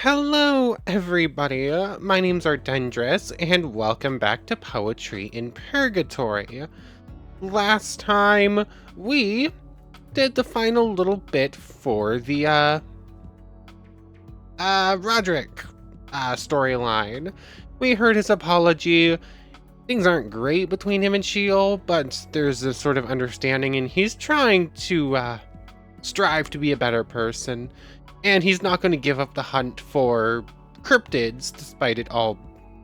Hello, everybody. My name's Ardendris, and welcome back to Poetry in Purgatory. Last time, we did the final little bit for the, Roderick, storyline. We heard his apology. Things aren't great between him and Sheol, but there's a sort of understanding, and he's trying to, strive to be a better person. And he's not going to give up the hunt for cryptids, despite it all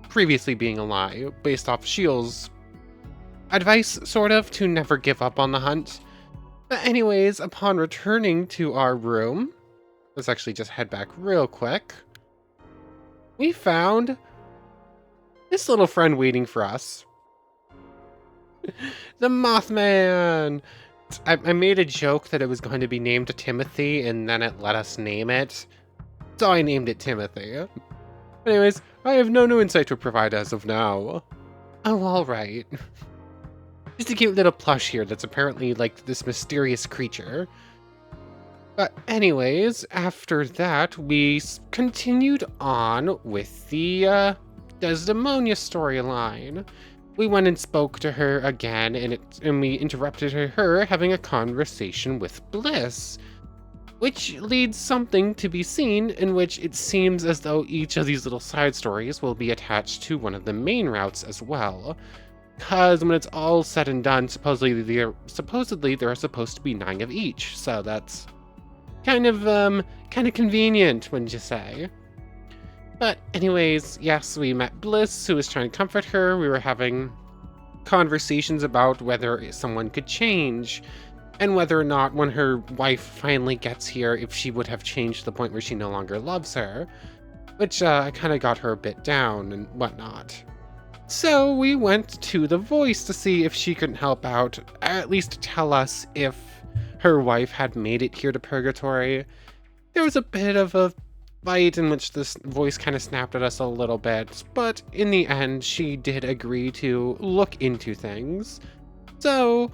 previously being a lie, based off Sheol's advice, sort of, to never give up on the hunt. But anyways, upon returning to our room, let's actually just head back real quick. We found this little friend waiting for us. The Mothman! I made a joke that it was going to be named Timothy, and then it let us name it. So I named it Timothy. Anyways, I have no new insight to provide as of now. Oh, alright. Just a cute little plush here that's apparently like this mysterious creature. But anyways, after that, we continued on with the Desdemonia storyline. We went and spoke to her again, and we interrupted her having a conversation with Bliss, which leads something to be seen, in which it seems as though each of these little side stories will be attached to one of the main routes as well. Because when it's all said and done, supposedly there are supposed to be 9 of each, so that's kind of convenient, wouldn't you say? But anyways, yes, we met Bliss, who was trying to comfort her. We were having conversations about whether someone could change, and whether or not when her wife finally gets here, if she would have changed to the point where she no longer loves her, which kind of got her a bit down and whatnot. So we went to the voice to see if she couldn't help out, or at least tell us if her wife had made it here to Purgatory. There was a bit of a fight in which this voice kind of snapped at us a little bit, but in the end, she did agree to look into things. So,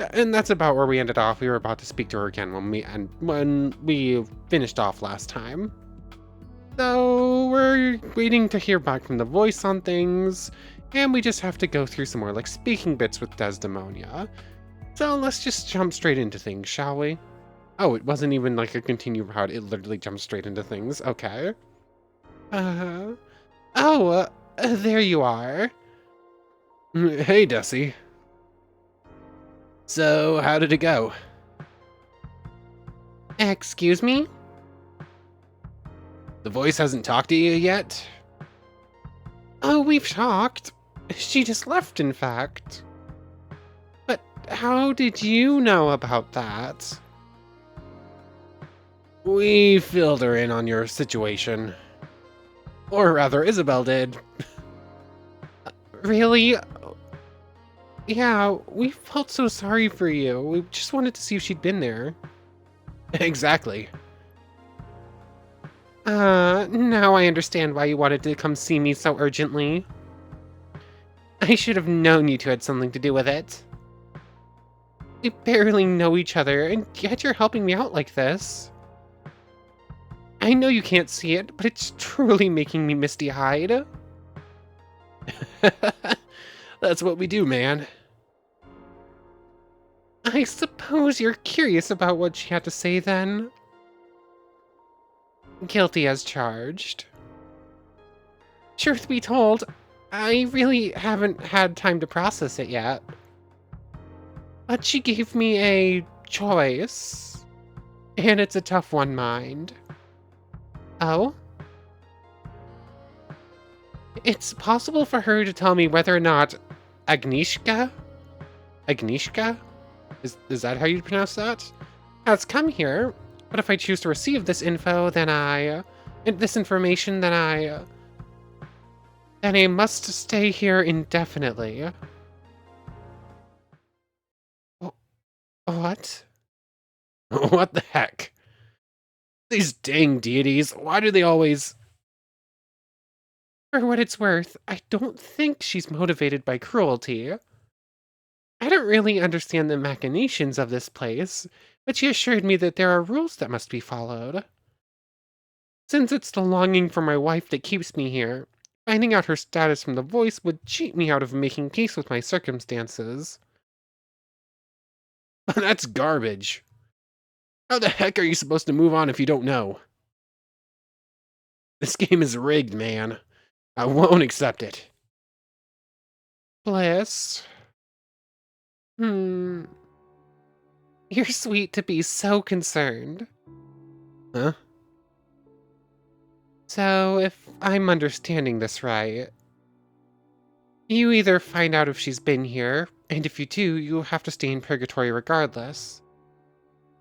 and that's about where we ended off. We were about to speak to her again when we finished off last time. So we're waiting to hear back from the voice on things, and we just have to go through some more like speaking bits with Desdemonia. So let's just jump straight into things, shall we? Oh, it wasn't even like a continue route. It literally jumped straight into things. Okay. Uh, there you are. Hey, Desi. So, how did it go? Excuse me? The voice hasn't talked to you yet? Oh, we've talked. She just left, in fact. But how did you know about that? We filled her in on your situation. Or rather, Isobel did. Really? Yeah, we felt so sorry for you. We just wanted to see if she'd been there. Exactly. Now I understand why you wanted to come see me so urgently. I should have known you two had something to do with it. We barely know each other, and yet you're helping me out like this. I know you can't see it, but it's truly making me misty-eyed. That's what we do, man. I suppose you're curious about what she had to say, then? Guilty as charged. Truth be told, I really haven't had time to process it yet. But she gave me a choice, and it's a tough one, mind. Oh? It's possible for her to tell me whether or not Agnieszka? Agnieszka? Is that how you pronounce that? Has come here, but if I choose to receive this info, then this information, then I must stay here indefinitely. What? What the heck? These dang deities, why do they always... For what it's worth, I don't think she's motivated by cruelty. I don't really understand the machinations of this place, but she assured me that there are rules that must be followed. Since it's the longing for my wife that keeps me here, finding out her status from the voice would cheat me out of making peace with my circumstances. That's garbage. How the heck are you supposed to move on if you don't know? This game is rigged, man. I won't accept it. Bliss. Hmm. You're sweet to be so concerned. Huh? So, if I'm understanding this right, you either find out if she's been here, and if you do, you have to stay in Purgatory regardless.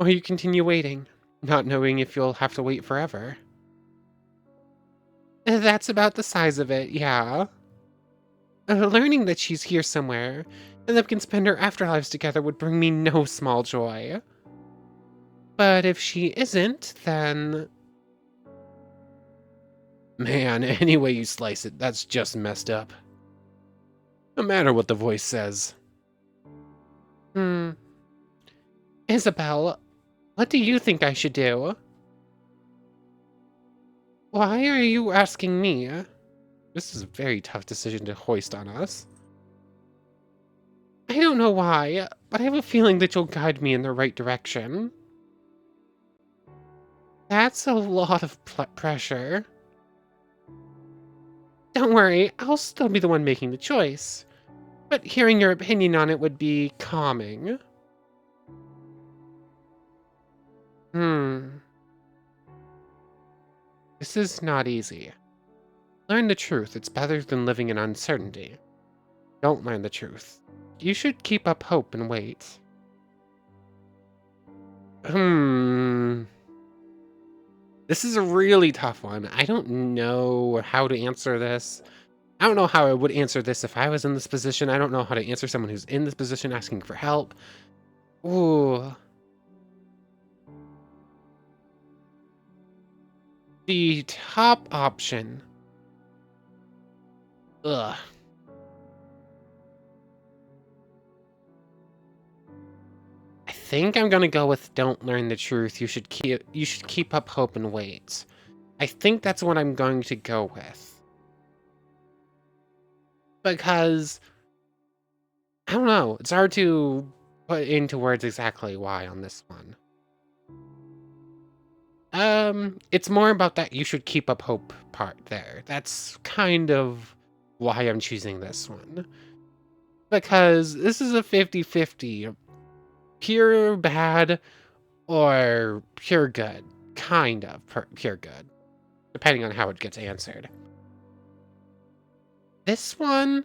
Or you continue waiting, not knowing if you'll have to wait forever. That's about the size of it, yeah. Learning that she's here somewhere, and that we can spend our afterlives together would bring me no small joy. But if she isn't, then... Man, any way you slice it, that's just messed up. No matter what the voice says. Hmm. Isobel, what do you think I should do? Why are you asking me? This is a very tough decision to hoist on us. I don't know why, but I have a feeling that you'll guide me in the right direction. That's a lot of pressure. Don't worry, I'll still be the one making the choice. But hearing your opinion on it would be calming. Hmm. This is not easy. Learn the truth. It's better than living in uncertainty. Don't learn the truth. You should keep up hope and wait. This is a really tough one. I don't know how to answer this. I don't know how I would answer this if I was in this position. I don't know how to answer someone who's in this position asking for help. Ooh. The top option. Ugh. I think I'm gonna go with don't learn the truth. You should keep up hope and wait. I think that's what I'm going to go with. Because I don't know, it's hard to put into words exactly why on this one. It's more about that you should keep up hope part there. That's kind of why I'm choosing this one. Because this is a 50-50. Pure bad or pure good. Kind of pure good. Depending on how it gets answered. This one...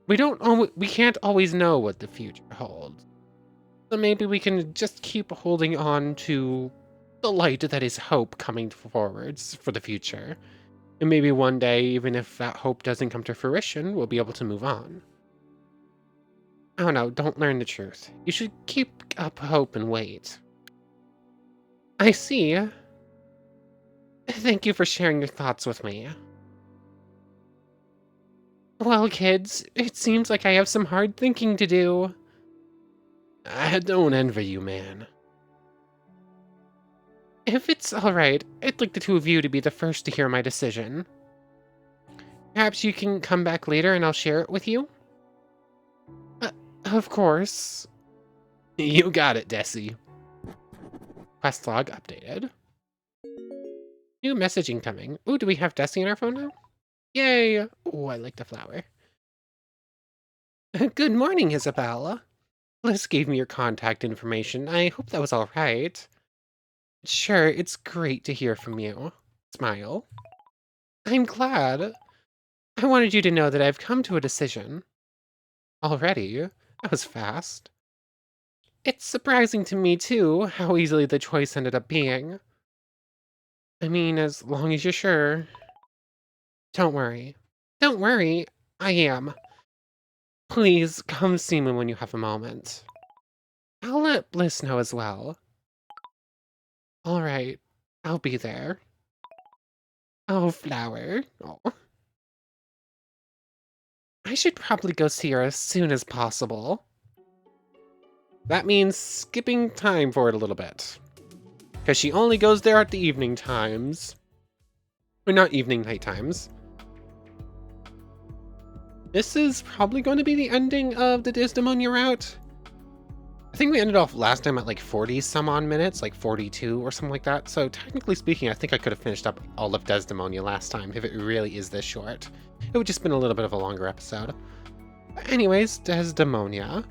We can't always know what the future holds. So maybe we can just keep holding on to the light that is hope coming forwards for the future. And maybe one day, even if that hope doesn't come to fruition, we'll be able to move on. I don't know, don't learn the truth. You should keep up hope and wait. I see. Thank you for sharing your thoughts with me. Well, kids, it seems like I have some hard thinking to do. I don't envy you, man. If it's alright, I'd like the two of you to be the first to hear my decision. Perhaps you can come back later and I'll share it with you? Uh, of course. You got it, Desi. Quest log updated. New message incoming. Ooh, do we have Desi in our phone now? Yay! Ooh, I like the flower. Good morning, Isabella. Liz gave me your contact information. I hope that was all right. Sure, it's great to hear from you. Smile. I'm glad. I wanted you to know that I've come to a decision. Already? That was fast. It's surprising to me, too, how easily the choice ended up being. I mean, as long as you're sure. Don't worry. Don't worry. I am. Please, come see me when you have a moment. I'll let Bliss know as well. Alright, I'll be there. Oh, flower. Oh. I should probably go see her as soon as possible. That means skipping time for it a little bit. because she only goes there at the evening times. Or not evening, night times. This is probably going to be the ending of the Desdemonia route. I think we ended off last time at like 40 some odd minutes, like 42 or something like that. So technically speaking, I think I could have finished up all of Desdemonia last time if it really is this short. It would just been a little bit of a longer episode. But anyways, Desdemonia.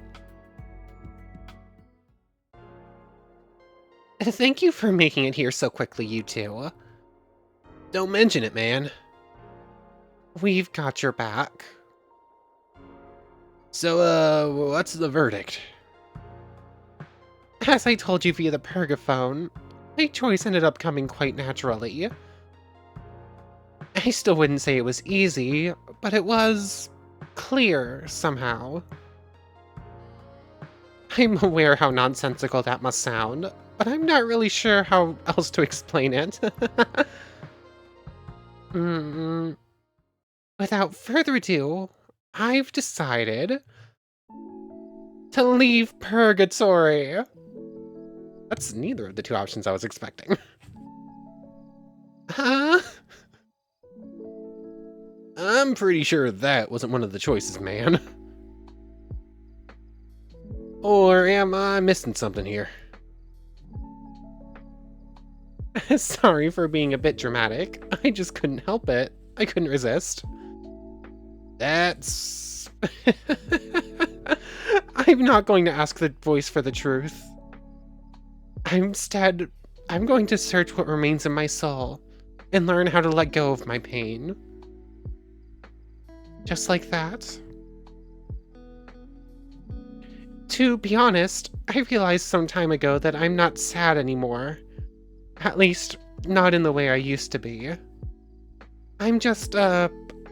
Thank you for making it here so quickly, you two. Don't mention it, man. We've got your back. So, what's the verdict? As I told you via the Purgaphone, my choice ended up coming quite naturally. I still wouldn't say it was easy, but it was clear somehow. I'm aware how nonsensical that must sound, but I'm not really sure how else to explain it. Without further ado, I've decided to leave Purgatory. That's neither of the two options I was expecting. Huh? I'm pretty sure that wasn't one of the choices, man. Or am I missing something here? Sorry for being a bit dramatic. I just couldn't help it. I couldn't resist. That's... I'm not going to ask the voice for the truth. Instead, I'm going to search what remains in my soul and learn how to let go of my pain. Just like that. To be honest, I realized some time ago that I'm not sad anymore. At least, not in the way I used to be. I'm just a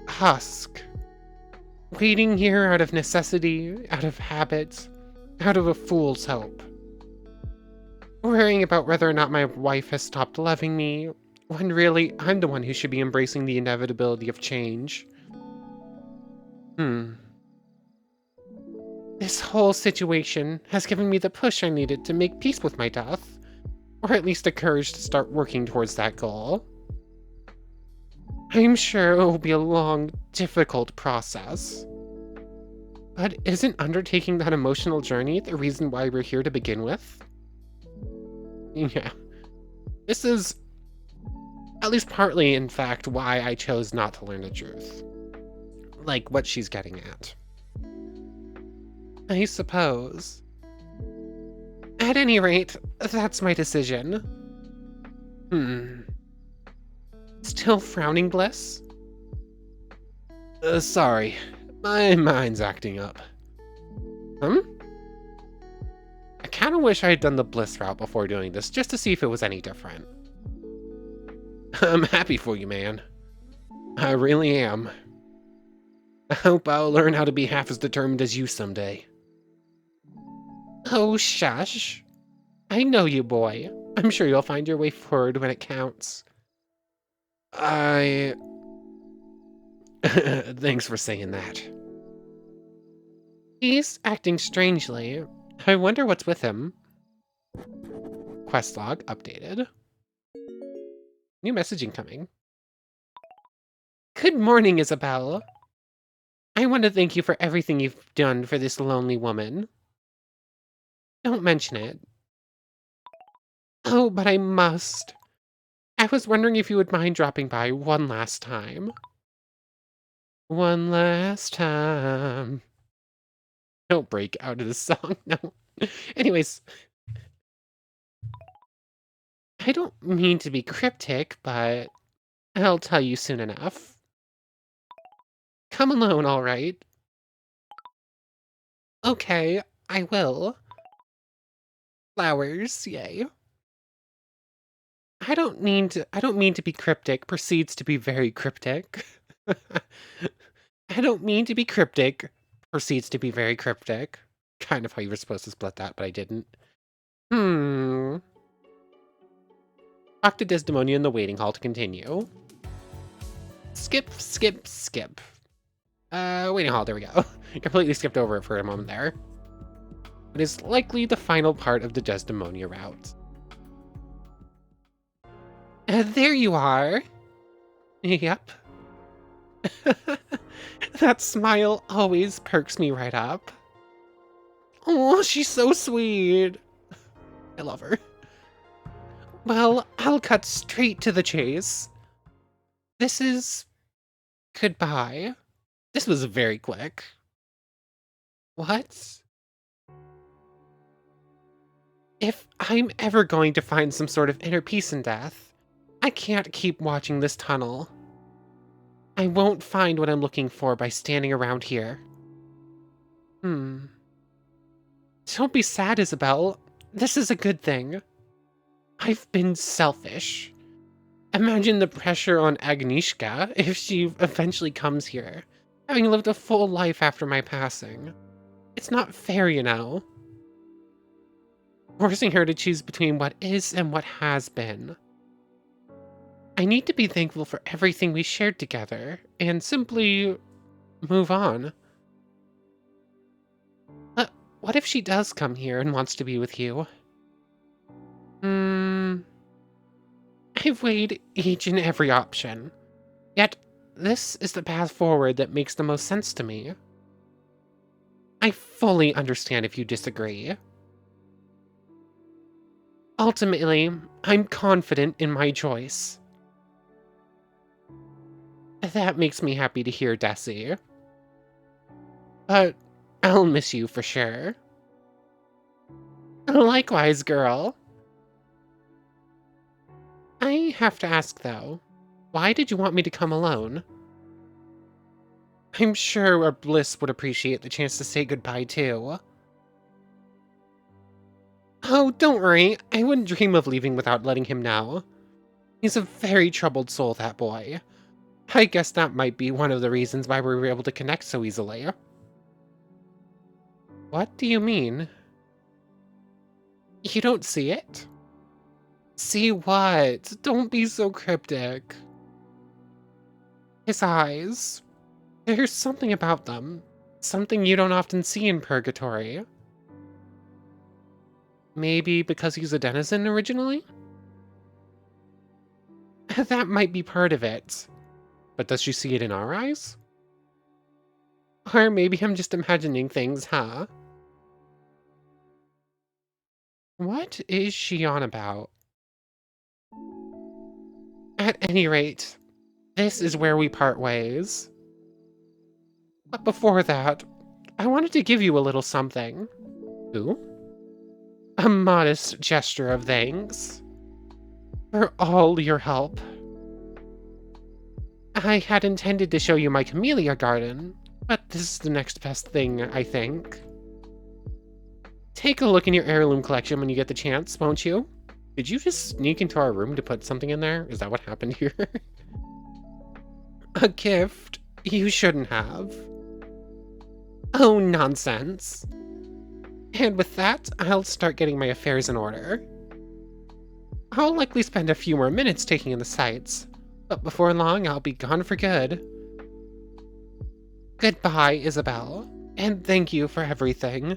husk. Waiting here out of necessity, out of habit, out of a fool's hope. Worrying about whether or not my wife has stopped loving me, when really I'm the one who should be embracing the inevitability of change. This whole situation has given me the push I needed to make peace with my death, or at least the courage to start working towards that goal. I'm sure it will be a long, difficult process. But isn't undertaking that emotional journey the reason why we're here to begin with? Yeah. This is, at least partly, in fact, why I chose not to learn the truth. Like what she's getting at. I suppose. At any rate, that's my decision. Still frowning, Bliss? Sorry. My mind's acting up. I kinda wish I had done the Bliss route before doing this, just to see if it was any different. I'm happy for you, man. I really am. I hope I'll learn how to be half as determined as you someday. Oh, shush. I know you, boy. I'm sure you'll find your way forward when it counts. Thanks for saying that. He's acting strangely. I wonder what's with him. Quest log updated. New messaging coming. Good morning, Isobel. I want to thank you for everything you've done for this lonely woman. Don't mention it. Oh, but I must. I was wondering if you would mind dropping by one last time. One last time. Don't break out of the song, no. Anyways. I don't mean to be cryptic, but I'll tell you soon enough. Come alone, all right? Okay, I will. Flowers, yay. I don't mean to be cryptic, proceeds to be very cryptic. I don't mean to be cryptic, proceeds to be very cryptic. Kind of how you were supposed to split that, but I didn't. Talk to Desdemonia in the waiting hall to continue. Skip, skip, skip. Waiting hall, there we go. Completely skipped over it for a moment there. It is likely the final part of the Desdemonia route. There you are. Yep. That smile always perks me right up. Oh, she's so sweet. I love her. Well, I'll cut straight to the chase. This is... goodbye. This was very quick. What? If I'm ever going to find some sort of inner peace in death, I can't keep watching this tunnel. I won't find what I'm looking for by standing around here. Don't be sad, Isobel. This is a good thing. I've been selfish. Imagine the pressure on Agnieszka if she eventually comes here, having lived a full life after my passing. It's not fair, you know. Forcing her to choose between what is and what has been. I need to be thankful for everything we shared together, and simply move on. But what if she does come here and wants to be with you? I've weighed each and every option, yet this is the path forward that makes the most sense to me. I fully understand if you disagree. Ultimately, I'm confident in my choice. That makes me happy to hear, Desi. But I'll miss you for sure. Likewise, girl. I have to ask, though, why did you want me to come alone? I'm sure our Bliss would appreciate the chance to say goodbye, too. Oh, don't worry. I wouldn't dream of leaving without letting him know. He's a very troubled soul, that boy. I guess that might be one of the reasons why we were able to connect so easily. What do you mean? You don't see it? See what? Don't be so cryptic. His eyes. There's something about them. Something you don't often see in Purgatory. Maybe because he's a denizen originally? That might be part of it. But does she see it in our eyes? Or maybe I'm just imagining things, huh? What is she on about? At any rate, this is where we part ways. But before that, I wanted to give you a little something. Ooh? A modest gesture of thanks. For all your help. I had intended to show you my camellia garden, but this is the next best thing, I think. Take a look in your heirloom collection when you get the chance, won't you? Did you just sneak into our room to put something in there? Is that what happened here? A gift? You shouldn't have. Oh, nonsense. And with that, I'll start getting my affairs in order. I'll likely spend a few more minutes taking in the sights, but before long I'll be gone for good. Goodbye, Isobel, and thank you for everything.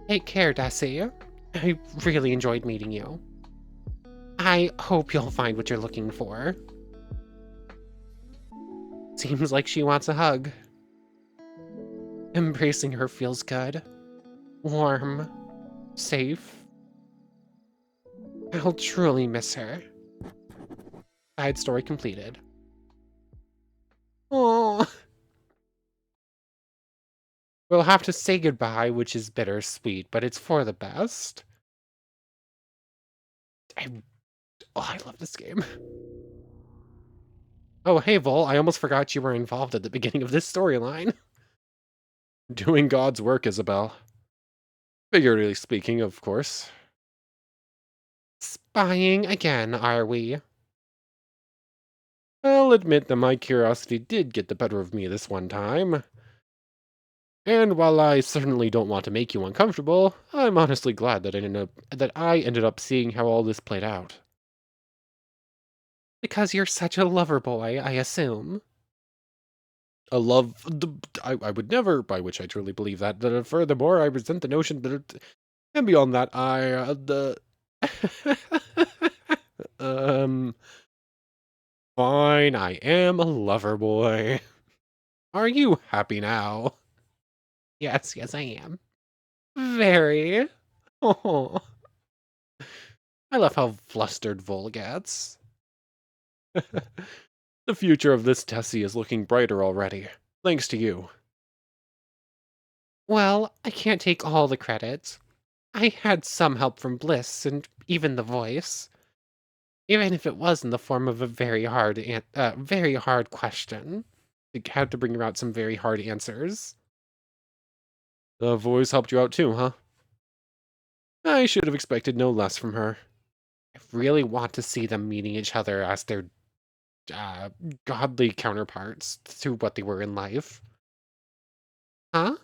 Take care, Desi. I really enjoyed meeting you. I hope you'll find what you're looking for. Seems like she wants a hug. Embracing her feels good. Warm. Safe. I'll truly miss her. Side story completed. Oh. We'll have to say goodbye, which is bittersweet, but it's for the best. I love this game. Oh, hey, Vol, I almost forgot you were involved at the beginning of this storyline. Doing God's work, Isobel. Figuratively speaking, of course. Spying again, are we? I'll admit that my curiosity did get the better of me this one time. And while I certainly don't want to make you uncomfortable, I'm honestly glad that I ended up seeing how all this played out. Because you're such a lover boy, I assume. A love... I would never, by which I truly believe that. Furthermore, I resent the notion that... And beyond that, fine. I am a lover boy. Are you happy now? Yes, yes, I am. Very. Oh, I love how flustered Vol gets. The future of this Tessie is looking brighter already, thanks to you. Well, I can't take all the credit. I had some help from Bliss and even the voice, even if it was in the form of a very hard question. It had to bring out some very hard answers. The voice helped you out too, huh? I should have expected no less from her. I really want to see them meeting each other as their uh, godly counterparts to what they were in life. Huh?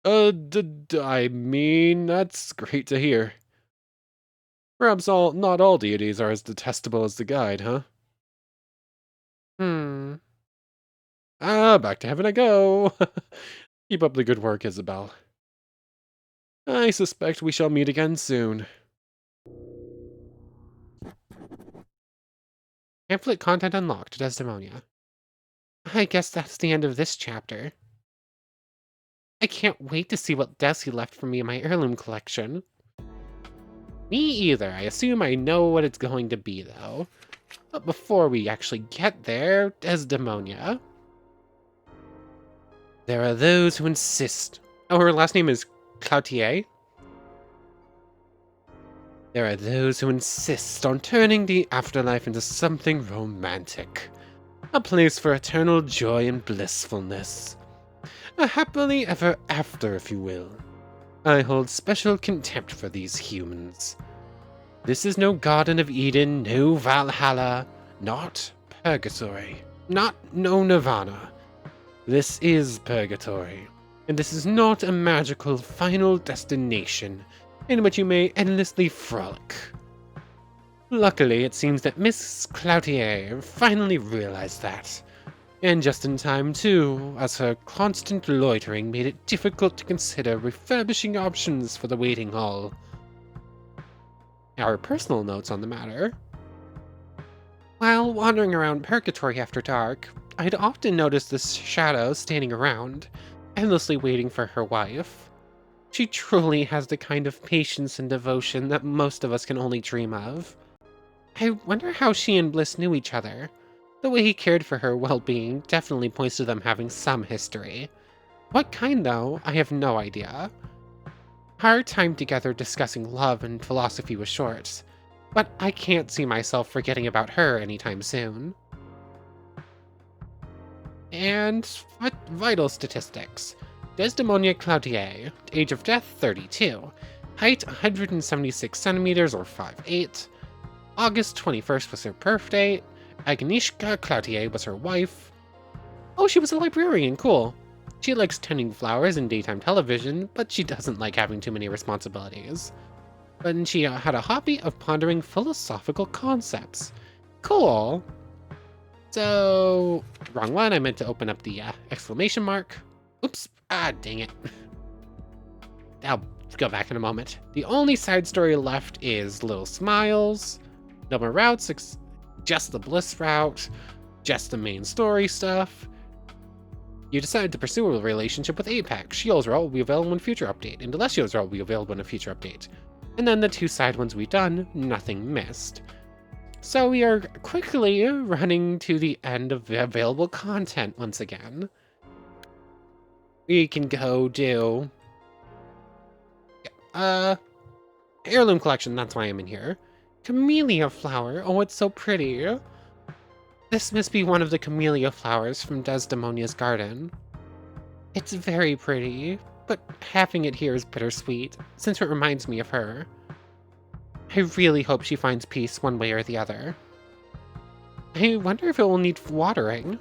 I mean, that's great to hear. Perhaps not all deities are as detestable as the guide, huh? Hmm. Back to heaven I go. Keep up the good work, Isabel. I suspect we shall meet again soon. Pamphlet content unlocked, Desdemonia. I guess that's the end of this chapter. I can't wait to see what Desi left for me in my heirloom collection. Me either. I assume I know what it's going to be, though. But before we actually get there, Desdemonia. There are those who insist. Oh, her last name is Cloutier? There are those who insist on turning the afterlife into something romantic. A place for eternal joy and blissfulness. A happily ever after, if you will. I hold special contempt for these humans. This is no Garden of Eden, no Valhalla, not Purgatory, no Nirvana. This is Purgatory, and this is not a magical final destination in which you may endlessly frolic. Luckily, it seems that Miss Cloutier finally realized that. And just in time, too, as her constant loitering made it difficult to consider refurbishing options for the waiting hall. Our personal notes on the matter. While wandering around Purgatory after dark, I'd often notice this shadow standing around, endlessly waiting for her wife. She truly has the kind of patience and devotion that most of us can only dream of. I wonder how she and Bliss knew each other. The way he cared for her well-being definitely points to them having some history. What kind, though, I have no idea. Our time together discussing love and philosophy was short, but I can't see myself forgetting about her anytime soon. And vital statistics. Desdemonia Cloutier, age of death 32, height 176 centimeters or 5'8". August 21st was her birthday. Agnieszka Cloutier was her wife. Oh, she was a librarian, cool. She likes tending flowers and daytime television, but she doesn't like having too many responsibilities. But she had a hobby of pondering philosophical concepts. Cool. So, wrong one, I meant to open up the exclamation mark. Oops, dang it. I'll go back in a moment. The only side story left is Little Smiles. No more routes, just the Bliss route, just the main story stuff. You decided to pursue a relationship with Apex. Shield's route will be available in a future update, and Delessio's route will be available in a future update. And then the two side ones we've done, nothing missed. So we are quickly running to the end of the available content once again. We can go do... heirloom collection, that's why I'm in here. Camellia flower, oh it's so pretty. This must be one of the camellia flowers from Desdemonia's garden. It's very pretty, but having it here is bittersweet, since it reminds me of her. I really hope she finds peace one way or the other. I wonder if it will need watering.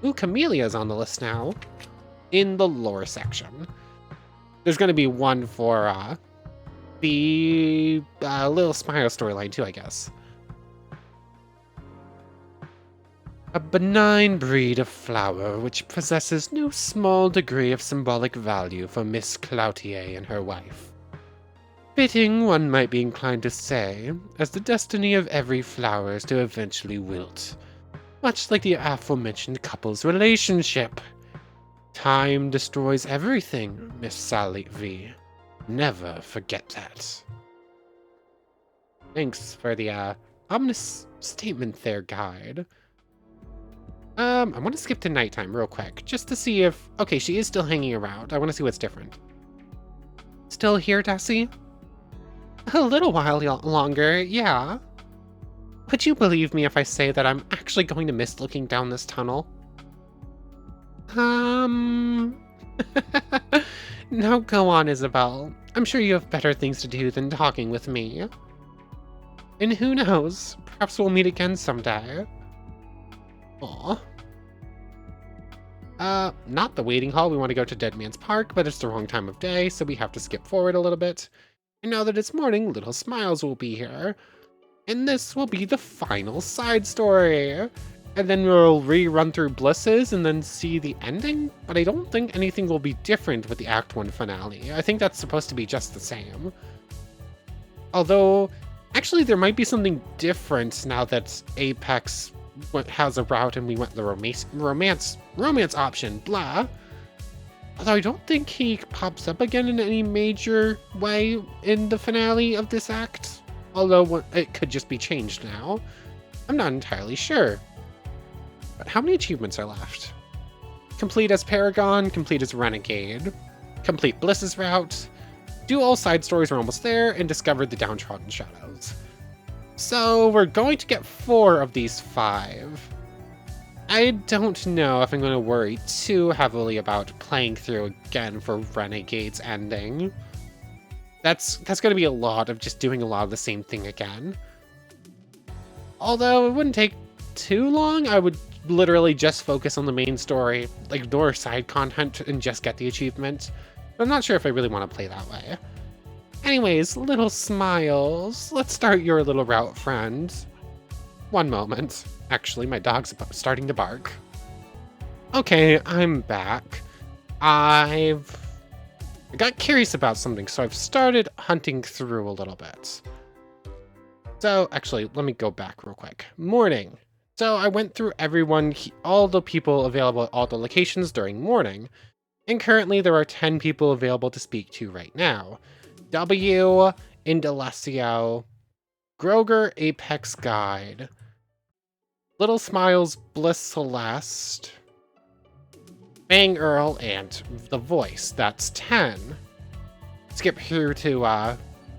Ooh, camellia's on the list now. In the lore section. There's gonna be one for, the Little Smile storyline too, I guess. A benign breed of flower which possesses no small degree of symbolic value for Miss Cloutier and her wife. Fitting, one might be inclined to say, as the destiny of every flower is to eventually wilt. much like the aforementioned couple's relationship. Time destroys everything, Miss Salvie. Never forget that. Thanks for the ominous statement there, guide. I want to skip to nighttime real quick, just to see if... Okay, she is still hanging around. I want to see what's different. Still here, Desi? A little while longer, yeah. Would you believe me if I say that I'm actually going to miss looking down this tunnel? Now go on, Isobel. I'm sure you have better things to do than talking with me. And who knows, perhaps we'll meet again someday. Aw. Not the waiting hall. We want to go to Dead Man's Park, but it's the wrong time of day, so we have to skip forward a little bit. And now that it's morning, Little Smiles will be here. And this will be the final side story. And then we'll rerun through Blisses and then see the ending, but I don't think anything will be different with the Act 1 finale. I think that's supposed to be just the same. Although, actually there might be something different now that Apex has a route and we went the romance option, blah. Although I don't think he pops up again in any major way in the finale of this act. Although it could just be changed now. I'm not entirely sure. But how many achievements are left? Complete as Paragon, complete as Renegade, complete Bliss's route, do all side stories, we're almost there, and discover the Downtrodden Shadows. So we're going to get 4 of these 5. I don't know if I'm going to worry too heavily about playing through again for Renegade's ending. That's going to be a lot of just doing a lot of the same thing again. Although it wouldn't take too long, I would literally just focus on the main story, ignore side content, and just get the achievement. But I'm not sure if I really want to play that way. Anyways, Little Smiles, let's start your little route, friend. One moment. Actually, my dog's starting to bark. Okay, I'm back. I got curious about something, so I've started hunting through a little bit. So, actually, let me go back real quick. Morning. So I went through everyone, all the people available at all the locations during morning, and currently there are 10 people available to speak to right now. W, Indalecio, Groger, Apex Guide, Little Smiles, Bliss Celeste, Bang Earl, and The Voice. That's 10. Skip here to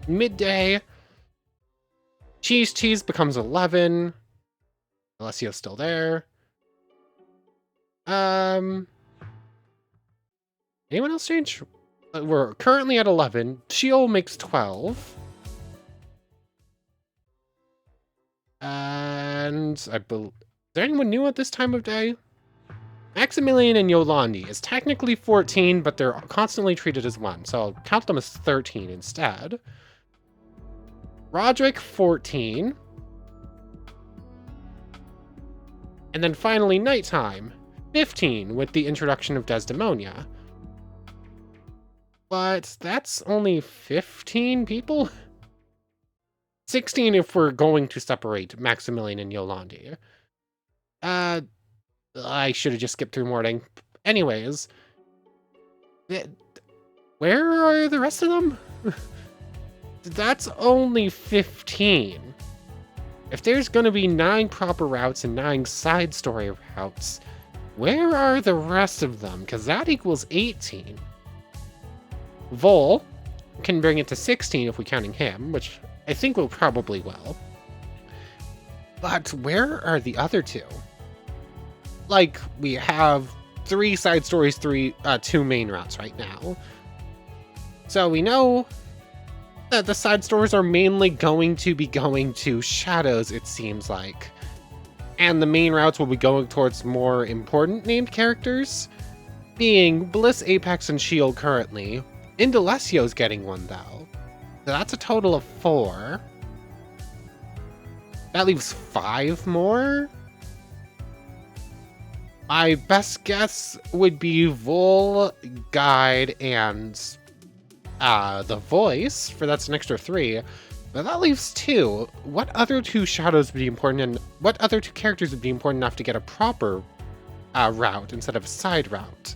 midday. Cheese becomes 11. Alessio's still there. Anyone else change? We're currently at 11. Sheol makes 12. And is there anyone new at this time of day? Maximilian and Yolandi is technically 14, but they're constantly treated as 1, so I'll count them as 13 instead. Roderick, 14. And then finally, nighttime, 15, with the introduction of Desdemonia. But that's only 15 people? 16 if we're going to separate Maximilian and Yolandi. I should have just skipped through morning. Anyways, where are the rest of them? That's only 15. If there's going to be 9 proper routes and 9 side story routes, where are the rest of them? Because that equals 18. Vol can bring it to 16 if we're counting him, which I think we'll probably will. But where are the other 2? Like, we have 3 side stories, 2 main routes right now. So we know that the side stories are mainly going to be going to Shadows, it seems like. And the main routes will be going towards more important named characters, being Bliss, Apex, and Shield currently. Indalecio's getting 1, though. So that's a total of 4. That leaves 5 more? My best guess would be Vol, Guide, and The Voice, for that's an extra 3. But that leaves two. What other two shadows would be important, and what other two characters would be important enough to get a proper route instead of a side route?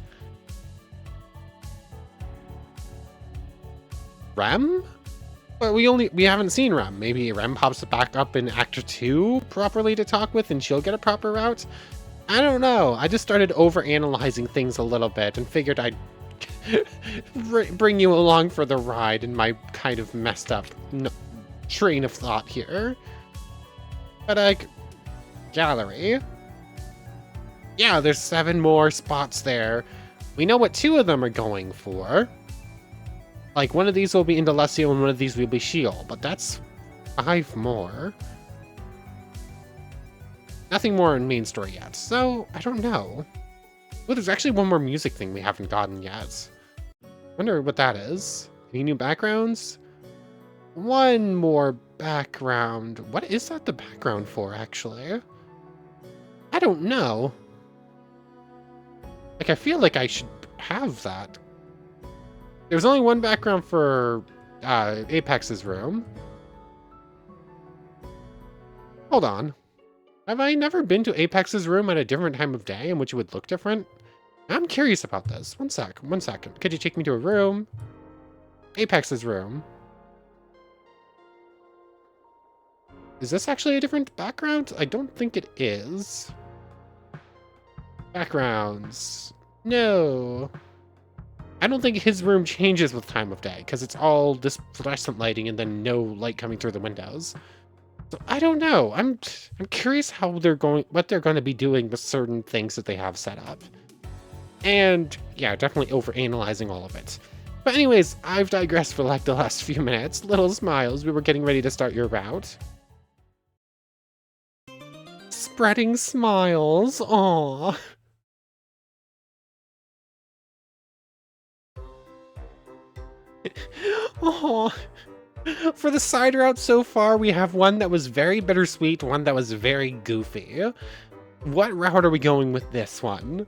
Remm? But we haven't seen Remm. Maybe Remm pops back up in Act 2 properly to talk with and she'll get a proper route? I don't know. I just started over-analyzing things a little bit and figured I'd bring you along for the ride in my kind of messed up train of thought here. But gallery. Yeah, there's 7 more spots there. We know what 2 of them are going for. Like, one of these will be Indalecio and one of these will be Sheol, but that's 5 more. Nothing more in main story yet, so I don't know. Well, there's actually one more music thing we haven't gotten yet. Wonder what that is. Any new backgrounds? One more background. What is that the background for, actually? I don't know. Like, I feel like I should have that. There's only one background for Apex's room. Hold on. Have I never been to Apex's room at a different time of day in which it would look different? I'm curious about this. One second. Could you take me to a room? Apex's room. Is this actually a different background? I don't think it is. Backgrounds. No. I don't think his room changes with time of day, because it's all this fluorescent lighting and then no light coming through the windows. So I don't know. I'm curious how what they're going to be doing with certain things that they have set up. And yeah, definitely overanalyzing all of it. But anyways, I've digressed for like the last few minutes. Little smiles, we were getting ready to start your route. Spreading smiles, aww. Oh, for the side route so far, we have one that was very bittersweet, one that was very goofy. What route are we going with this one?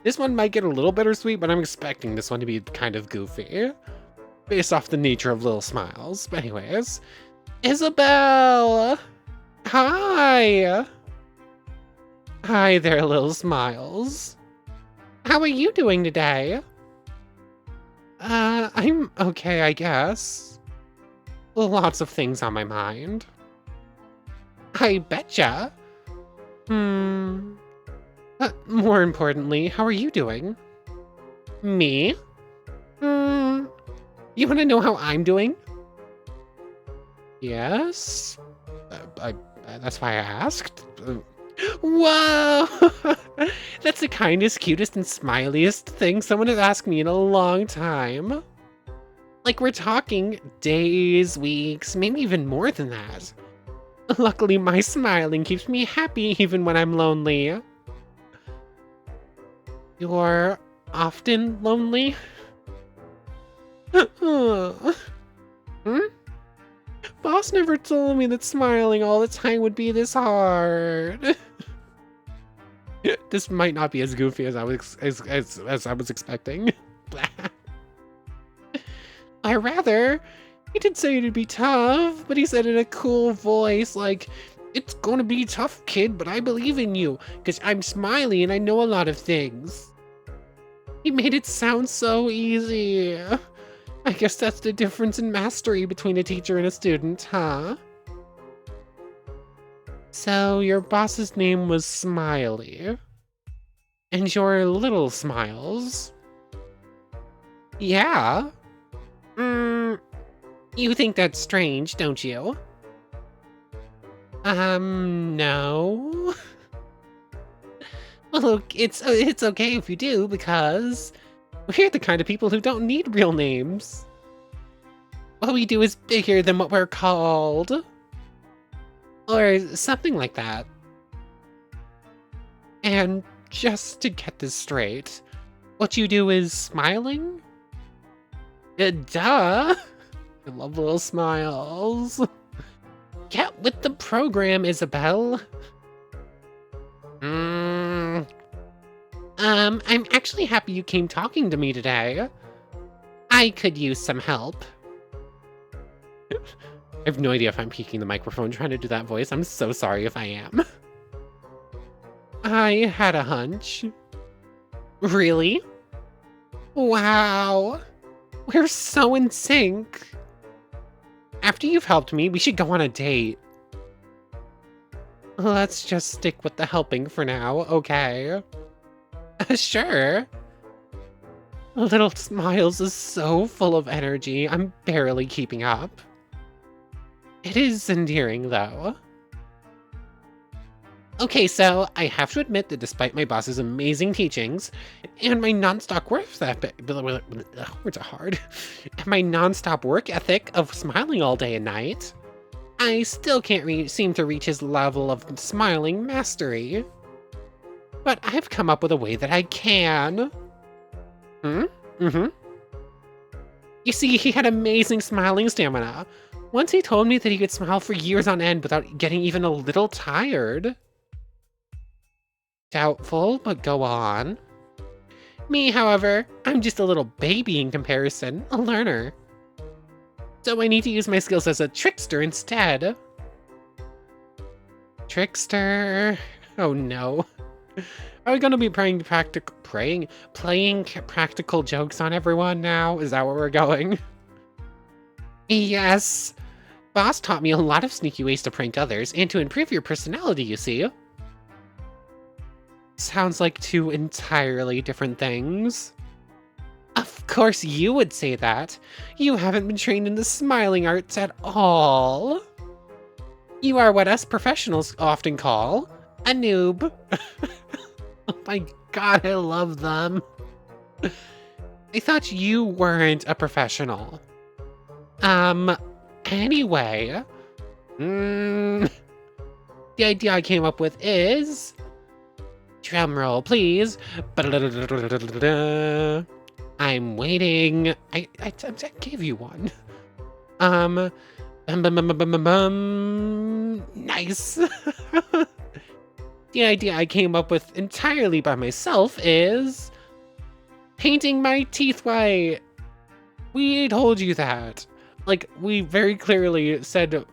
This one might get a little bittersweet, but I'm expecting this one to be kind of goofy, based off the nature of Little Smiles. But anyways, Isobel! Hi! Hi there, Little Smiles. How are you doing today? I'm okay, I guess. Lots of things on my mind. I betcha. More importantly, how are you doing? Me? You want to know how I'm doing? Yes? That's why I asked. Whoa! That's the kindest, cutest, and smiliest thing someone has asked me in a long time. Like, we're talking days, weeks, maybe even more than that. Luckily, my smiling keeps me happy even when I'm lonely. You're often lonely? Boss never told me that smiling all the time would be this hard. This might not be as goofy as I was as I was expecting. Or rather, he did say it'd be tough, but he said in a cool voice, like, "It's gonna be tough, kid, but I believe in you, because I'm smiley and I know a lot of things." He made it sound so easy. I guess that's the difference in mastery between a teacher and a student, huh? So your boss's name was Smiley. And you're Little Smiles. Yeah? You think that's strange, don't you? No. Well, look, it's okay if you do, because we're the kind of people who don't need real names. What we do is bigger than what we're called. Or something like that. And just to get this straight, what you do is smiling? Duh! I love Little Smiles. Get with the program, Isobel. I'm actually happy you came talking to me today. I could use some help. I have no idea if I'm peeking the microphone trying to do that voice. I'm so sorry if I am. I had a hunch. Really? Wow. We're so in sync. After you've helped me, we should go on a date. Let's just stick with the helping for now, okay? Sure. Little Smiles is so full of energy, I'm barely keeping up. It is endearing, though. Okay, so I have to admit that despite my boss's amazing teachings and my non-stop work ethic, words are hard, and my non-stop work ethic of smiling all day and night, I still can't seem to reach his level of smiling mastery. But I've come up with a way that I can. Mm-hmm. You see, he had amazing smiling stamina. Once he told me that he could smile for years on end without getting even a little tired. Doubtful, but go on. Me, however, I'm just a little baby in comparison, a learner. So I need to use my skills as a trickster instead. Trickster? Oh no. Are we gonna be playing practical jokes on everyone now? Is that where we're going? Yes. Boss taught me a lot of sneaky ways to prank others and to improve your personality, you see. Sounds like two entirely different things. Of course you would say that. You haven't been trained in the smiling arts at all. You are what us professionals often call a noob. Oh my god, I love them. I thought you weren't a professional. Anyway. The idea I came up with is... Drum roll, please. I'm waiting. I gave you one. Nice. The idea I came up with entirely by myself is painting my teeth white. We told you that. Like, we very clearly said...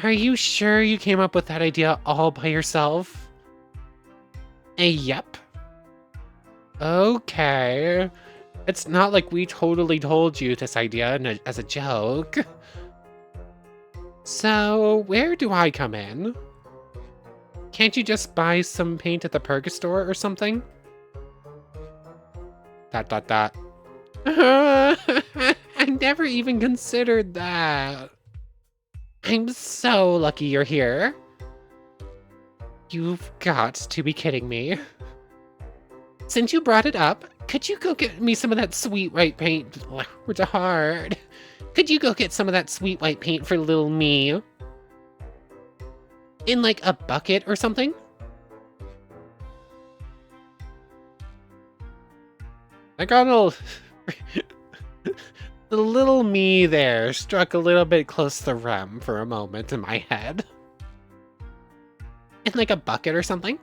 Are you sure you came up with that idea all by yourself? Yep. Okay. It's not like we totally told you this idea as a joke. So, where do I come in? Can't you just buy some paint at the Purgatory or something? ... I never even considered that. I'm so lucky you're here. You've got to be kidding me. Since you brought it up, could you go get me some of that sweet white paint? Words are hard. Could you go get some of that sweet white paint for little me? In like a bucket or something? I got a... The little me there struck a little bit close to Remm for a moment in my head. In like a bucket or something?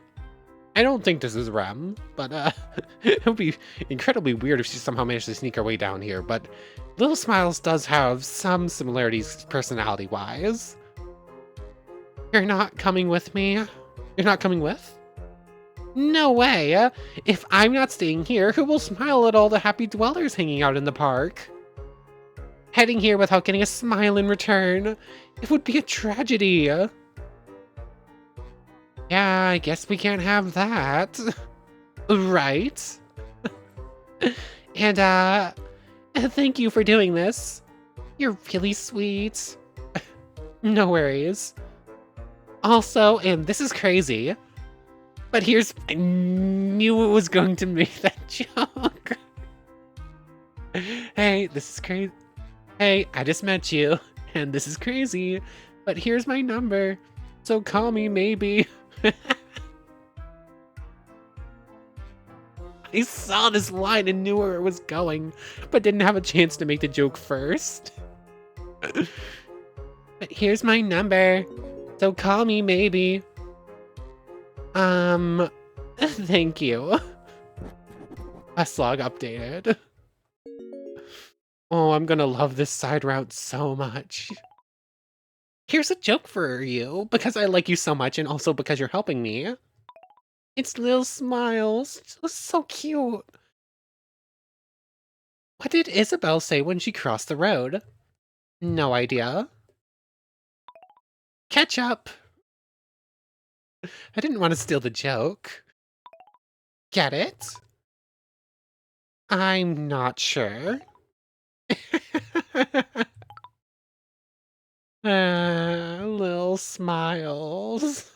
I don't think this is Remm, but it would be incredibly weird if she somehow managed to sneak her way down here, but Little Smiles does have some similarities personality-wise. You're not coming with me? You're not coming with? No way! If I'm not staying here, who will smile at all the happy dwellers hanging out in the park? Heading here without getting a smile in return. It would be a tragedy. Yeah, I guess we can't have that. Right? And, thank you for doing this. You're really sweet. No worries. Also, and this is crazy, but I knew it was going to make that joke. Hey, this is crazy. Hey, I just met you, and this is crazy, but here's my number, so call me maybe. I saw this line and knew where it was going, but didn't have a chance to make the joke first. But here's my number, so call me maybe. Thank you. Quest log updated. Oh, I'm gonna love this side route so much. Here's a joke for you, because I like you so much and also because you're helping me. It's little smiles. Just so cute. What did Isabel say when she crossed the road? No idea. Catch up. I didn't want to steal the joke. Get it? I'm not sure. Little smiles.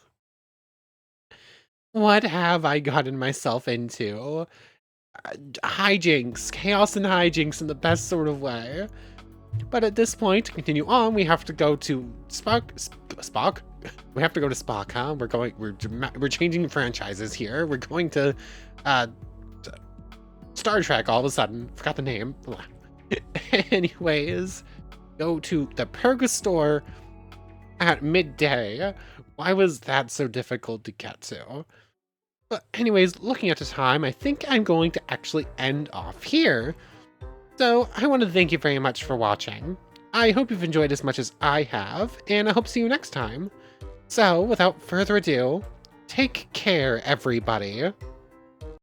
What have I gotten myself into? Hijinks, chaos and hijinks in the best sort of way. But at this point, to continue on, we have to go to Spock? We have to go to Spock, huh? We're changing franchises here. We're going to uh, Star Trek all of a sudden. Forgot the name. Anyways, go to the Purgatory at midday. Why was that so difficult to get to? But anyways, looking at the time, I think I'm going to actually end off here. So I want to thank you very much for watching. I hope you've enjoyed as much as I have, and I hope to see you next time. So without further ado, take care, everybody.